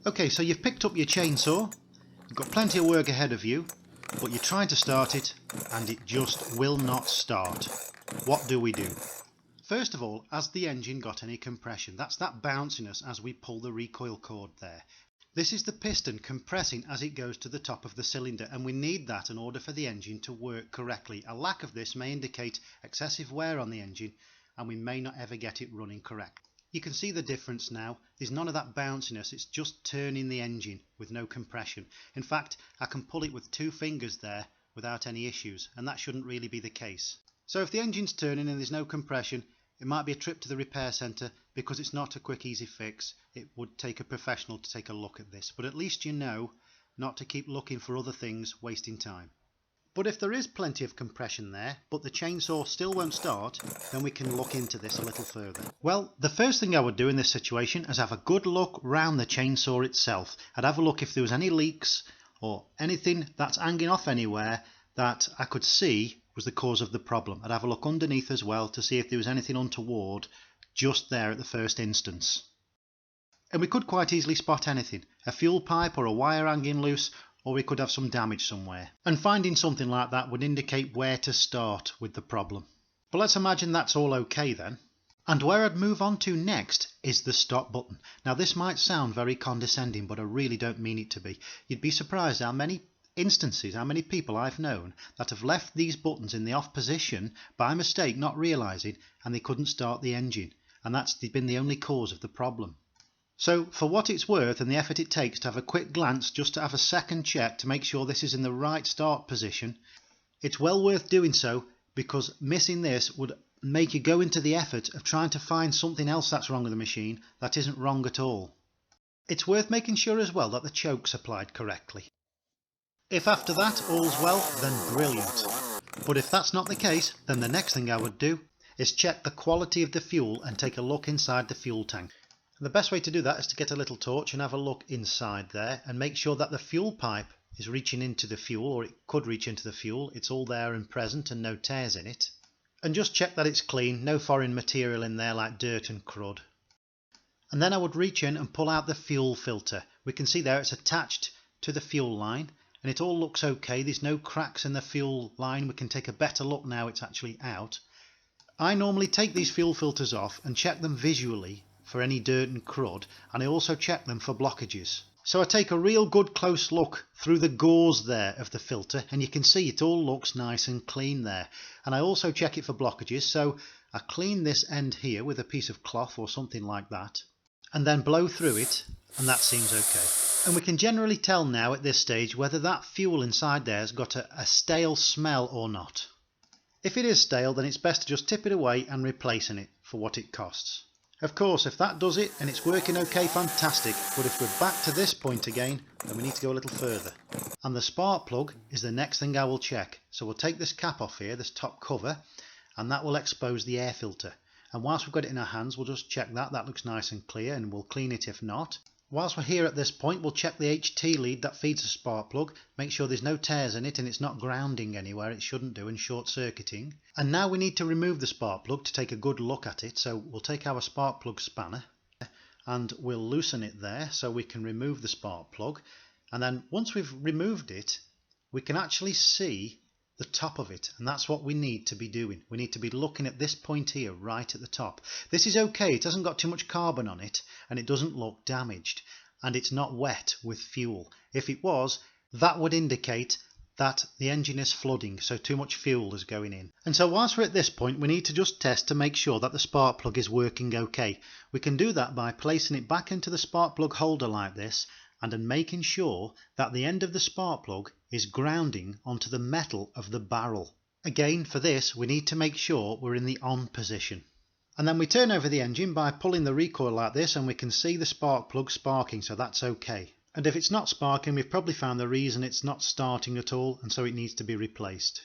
Okay, so you've picked up your chainsaw, you've got plenty of work ahead of you, but you're trying to start it and it just will not start. What do we do? First of all, has the engine got any compression? That's that bounciness as we pull the recoil cord there. This is the piston compressing as it goes to the top of the cylinder, and we need that in order for the engine to work correctly. A lack of this may indicate excessive wear on the engine and we may not ever get it running correct. You can see the difference now. There's none of that bounciness, it's just turning the engine with no compression. In fact, I can pull it with 2 fingers there without any issues, and that shouldn't really be the case. So if the engine's turning and there's no compression, it might be a trip to the repair centre because it's not a quick easy fix. It would take a professional to take a look at this, but at least you know not to keep looking for other things, wasting time. But if there is plenty of compression there, but the chainsaw still won't start, then we can look into this a little further. Well, the first thing I would do in this situation is have a good look round the chainsaw itself. I'd have a look if there was any leaks or anything that's hanging off anywhere that I could see was the cause of the problem. I'd have a look underneath as well to see if there was anything untoward just there at the first instance. And we could quite easily spot anything, a fuel pipe or a wire hanging loose, or we could have some damage somewhere. And finding something like that would indicate where to start with the problem. But let's imagine that's all okay then. And where I'd move on to next is the stop button. Now this might sound very condescending, but I really don't mean it to be. You'd be surprised how many instances, how many people I've known that have left these buttons in the off position by mistake, not realising, and they couldn't start the engine, and that's been the only cause of the problem. So for what it's worth and the effort it takes to have a quick glance, just to have a second check to make sure this is in the right start position, it's well worth doing so, because missing this would make you go into the effort of trying to find something else that's wrong with the machine that isn't wrong at all. It's worth making sure as well that the choke's applied correctly. If after that all's well, then brilliant. But if that's not the case, then the next thing I would do is check the quality of the fuel and take a look inside the fuel tank. And the best way to do that is to get a little torch and have a look inside there and make sure that the fuel pipe is reaching into the fuel, or it could reach into the fuel. It's all there and present and no tears in it. And just check that it's clean, no foreign material in there like dirt and crud. And then I would reach in and pull out the fuel filter. We can see there it's attached to the fuel line, and it all looks okay. There's no cracks in the fuel line. We can take a better look now it's actually out. I normally take these fuel filters off and check them visually for any dirt and crud, and I also check them for blockages. So I take a real good close look through the gauze there of the filter, and you can see it all looks nice and clean there. And I also check it for blockages, so I clean this end here with a piece of cloth or something like that, and then blow through it, and that seems okay. And we can generally tell now at this stage whether that fuel inside there has got a stale smell or not. If it is stale, then it's best to just tip it away and replacing it for what it costs. Of course, if that does it and it's working okay, fantastic, but if we're back to this point again, then we need to go a little further. And the spark plug is the next thing I will check. So we'll take this cap off here, this top cover, and that will expose the air filter. And whilst we've got it in our hands, we'll just check that looks nice and clear, and we'll clean it if not. Whilst we're here at this point, we'll check the HT lead that feeds the spark plug, make sure there's no tears in it and it's not grounding anywhere it shouldn't do and short-circuiting. And now we need to remove the spark plug to take a good look at it, so we'll take our spark plug spanner and we'll loosen it there so we can remove the spark plug. And then once we've removed it, we can actually see the top of it, and that's what we need to be doing. We need to be looking at this point here right at the top. This is okay, it hasn't got too much carbon on it and it doesn't look damaged, and it's not wet with fuel. If it was, that would indicate that the engine is flooding, so too much fuel is going in. And so whilst we're at this point, we need to just test to make sure that the spark plug is working okay. We can do that by placing it back into the spark plug holder like this, and then making sure that the end of the spark plug is grounding onto the metal of the barrel. Again, for this we need to make sure we're in the on position. And then we turn over the engine by pulling the recoil like this, and we can see the spark plug sparking, so that's okay. And if it's not sparking, we've probably found the reason it's not starting at all, and so it needs to be replaced.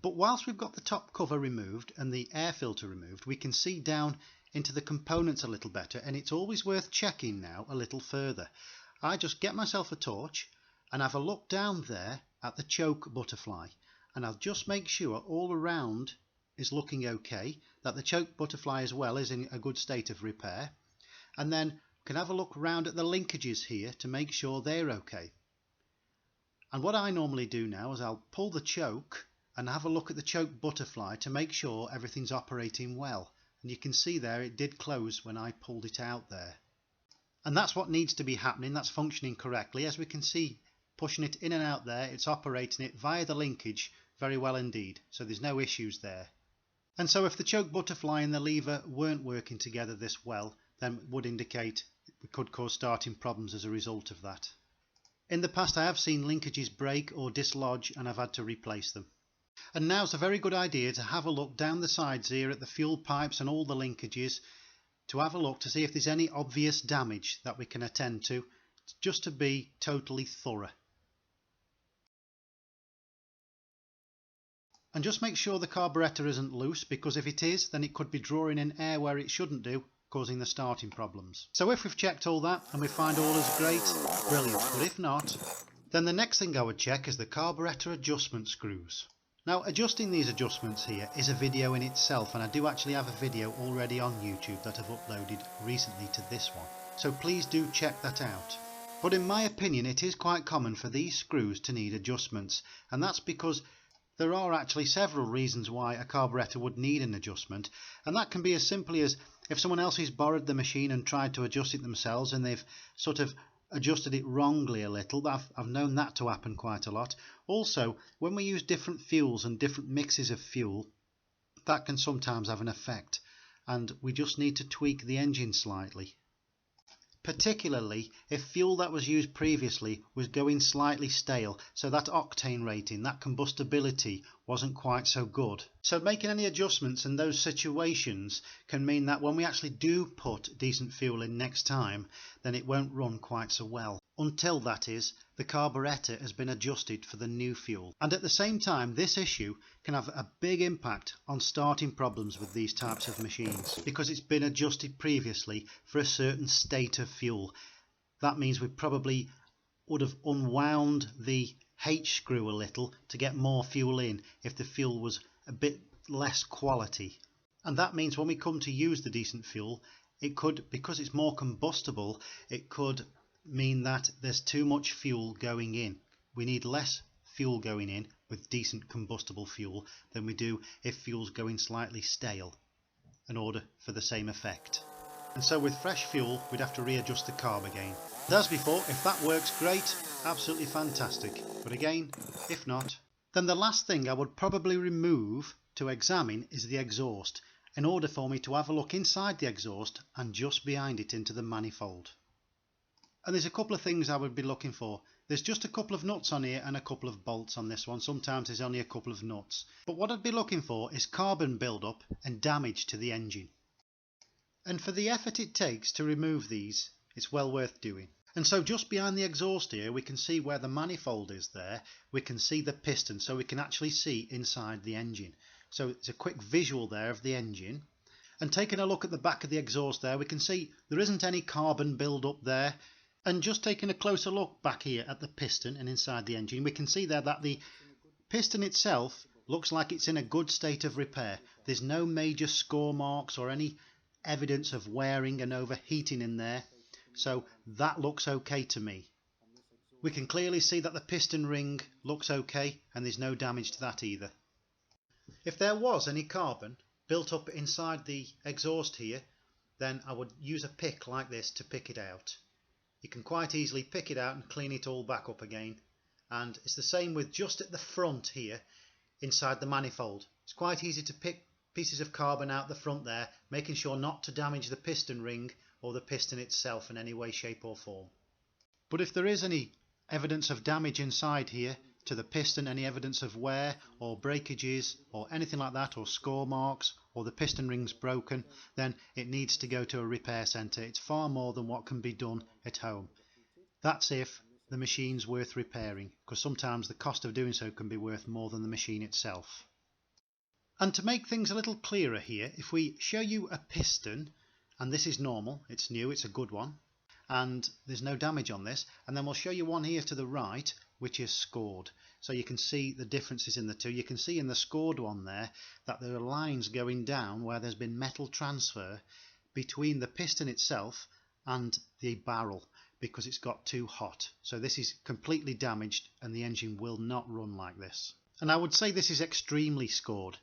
But whilst we've got the top cover removed and the air filter removed, we can see down into the components a little better, and it's always worth checking now a little further. I just get myself a torch and have a look down there at the choke butterfly, and I'll just make sure all around is looking okay, that the choke butterfly as well is in a good state of repair, and then can have a look round at the linkages here to make sure they're okay. And what I normally do now is I'll pull the choke and have a look at the choke butterfly to make sure everything's operating well. And you can see there it did close when I pulled it out there. And that's what needs to be happening, that's functioning correctly. As we can see, pushing it in and out there, it's operating it via the linkage very well indeed, so there's no issues there. And so if the choke butterfly and the lever weren't working together this well, then it would indicate we could cause starting problems as a result of that. In the past I have seen linkages break or dislodge and I've had to replace them. And now's a very good idea to have a look down the sides here at the fuel pipes and all the linkages, to have a look to see if there's any obvious damage that we can attend to, just to be totally thorough. And just make sure the carburettor isn't loose, because if it is, then it could be drawing in air where it shouldn't do, causing the starting problems. So if we've checked all that and we find all is great, brilliant. But if not, then the next thing I would check is the carburettor adjustment screws. Now, adjusting these adjustments here is a video in itself, and I do actually have a video already on YouTube that I've uploaded recently to this one, so please do check that out. But in my opinion, it is quite common for these screws to need adjustments, and that's because there are actually several reasons why a carburettor would need an adjustment, and that can be as simply as if someone else has borrowed the machine and tried to adjust it themselves and they've sort of adjusted it wrongly a little. I've known that to happen quite a lot. Also, when we use different fuels and different mixes of fuel, that can sometimes have an effect, and we just need to tweak the engine slightly. Particularly if fuel that was used previously was going slightly stale, so that octane rating, that combustibility wasn't quite so good. So making any adjustments in those situations can mean that when we actually do put decent fuel in next time, then it won't run quite so well. Until, that is, the carburettor has been adjusted for the new fuel. And at the same time, this issue can have a big impact on starting problems with these types of machines, because it's been adjusted previously for a certain state of fuel. That means we probably would have unwound the H screw a little to get more fuel in if the fuel was a bit less quality. And that means when we come to use the decent fuel, it could, because it's more combustible, it could mean that there's too much fuel going in. We need less fuel going in with decent combustible fuel than we do if fuel's going slightly stale in order for the same effect. And so with fresh fuel we'd have to readjust the carb again. And as before, if that works, great, absolutely fantastic. But again, if not, then the last thing I would probably remove to examine is the exhaust, in order for me to have a look inside the exhaust and just behind it into the manifold. And there's a couple of things I would be looking for. There's just a couple of nuts on here and a couple of bolts on this one. Sometimes there's only a couple of nuts. But what I'd be looking for is carbon build-up and damage to the engine. And for the effort it takes to remove these, it's well worth doing. And so just behind the exhaust here, we can see where the manifold is there. We can see the piston, so we can actually see inside the engine. So it's a quick visual there of the engine. And taking a look at the back of the exhaust there, we can see there isn't any carbon build-up there. And just taking a closer look back here at the piston and inside the engine, we can see there that the piston itself looks like it's in a good state of repair. There's no major score marks or any evidence of wearing and overheating in there, so that looks okay to me. We can clearly see that the piston ring looks okay and there's no damage to that either. If there was any carbon built up inside the exhaust here, then I would use a pick like this to pick it out. You can quite easily pick it out and clean it all back up again. And it's the same with just at the front here inside the manifold. It's quite easy to pick pieces of carbon out the front there, making sure not to damage the piston ring or the piston itself in any way, shape or form. But if there is any evidence of damage inside here to the piston, any evidence of wear or breakages or anything like that, or score marks, or the piston ring's broken, then it needs to go to a repair centre. It's far more than what can be done at home. That's if the machine's worth repairing, because sometimes the cost of doing so can be worth more than the machine itself. And to make things a little clearer here, if we show you a piston, and this is normal, it's new, it's a good one, and there's no damage on this, and then we'll show you one here to the right which is scored, so you can see the differences in the two. You can see in the scored one there that there are lines going down where there's been metal transfer between the piston itself and the barrel because it's got too hot. So this is completely damaged and the engine will not run like this. And I would say this is extremely scored.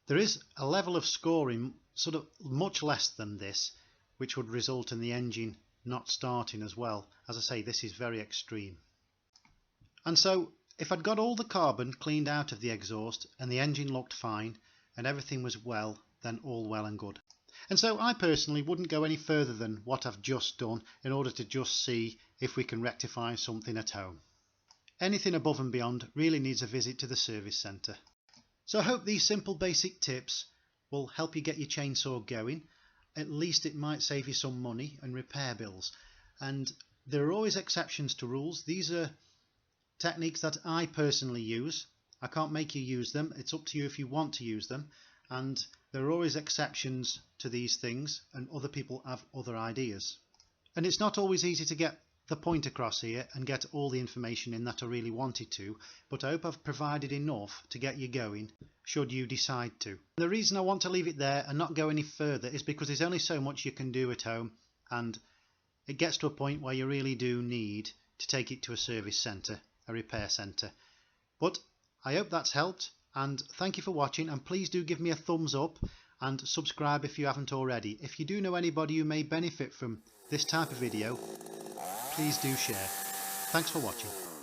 There is a level of scoring sort of much less than this, which would result in the engine not starting as well. As I say, this is very extreme. And so if I'd got all the carbon cleaned out of the exhaust and the engine looked fine and everything was well, then all well and good. And so I personally wouldn't go any further than what I've just done in order to just see if we can rectify something at home. Anything above and beyond really needs a visit to the service centre. So I hope these simple basic tips will help you get your chainsaw going. At least it might save you some money and repair bills. And there are always exceptions to rules. These are techniques that I personally use. I can't make you use them. It's up to you if you want to use them. And there are always exceptions to these things, and other people have other ideas. And it's not always easy to get the point across here and get all the information in that I really wanted to, but I hope I've provided enough to get you going should you decide to. The reason I want to leave it there and not go any further is because there's only so much you can do at home, and it gets to a point where you really do need to take it to a service centre, a repair centre. But I hope that's helped, and thank you for watching, and please do give me a thumbs up and subscribe if you haven't already. If you do know anybody who may benefit from this type of video, please do share. Thanks for watching.